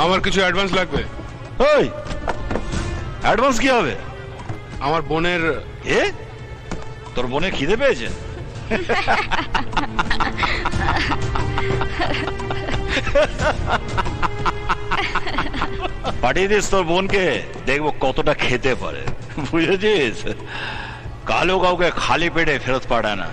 আমার কিছু অ্যাডভান্স লাগবে। ওই অ্যাডভান্স কি হবে? আমার বোনের। এ তোর বোনের খিদে পেয়েছে? পাঠিয়ে দিস তোর বোনকে, দেখবো কতটা খেতে পারে, বুঝেছিস? কালো কাউকে খালি পেটে ফেরত পাঠায় না।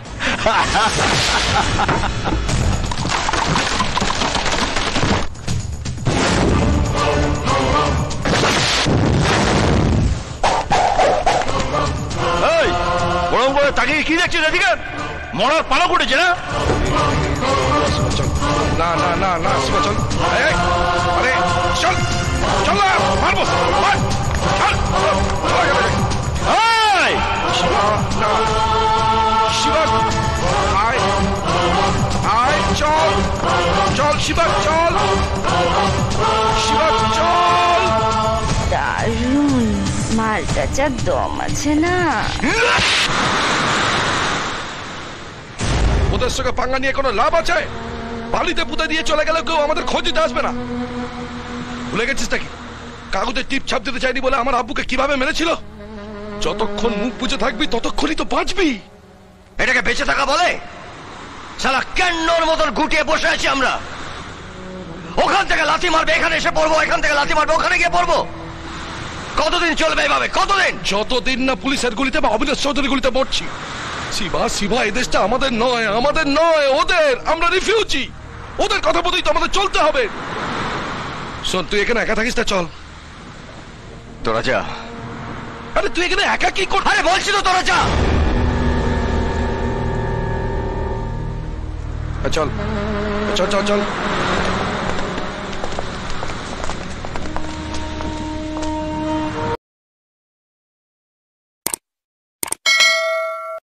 ওরকম করে তাকিয়ে কি দেখছিস? এদিকে মরার পালা করেছে না? না না না না শিবা চল, আরে চল চল না মারবো, শিবা না, শিবা আয় আয় চল চল শিবা চল, শিবা চল। দারুণ মালটা, যা দম আছে না। ওদের সঙ্গে পাঙ্গা নিয়ে কোনো লাভ আছে? বালিতে পুঁতে দিয়ে চলে গেলে কেউ আমাদের খোঁজ দিতে আসবে না। ভুলে গেছিস নাকি কাগজে টিপ ছাপ দিতে চাইনি বলে আমার আব্বুকে কিভাবে মেরেছিল? যতক্ষণ মুখ বুঝে থাকবি ততক্ষণই তো বাঁচবি। এটাকে বেঁচে থাকা বলে? শালা কেন্নর মতন গুটিয়ে বসে আছি আমরা। ওখান থেকে লাথি মারবে এখানে এসে পড়বো, এখান থেকে লাথি মারবে ওখানে গিয়ে পড়বো। কতদিন চলবে এইভাবে? কতদিন? যতদিন না পুলিশের গুলিতে বা অবিনাশ চৌধুরীর গুলিতে মরছি। শিবা শিবা এই দেশটা আমাদের নয়, আমাদের নয় ওদের। আমরা রিফিউজি, ওদের কথা মতোই তো আমাদের চলতে হবে। শোন তুই এখানে একা থাকিস না, চল তোরা যা। আরে তুই এখানে একা কি কর? আরে বলছি তো তোরা যা। চল চল চল চল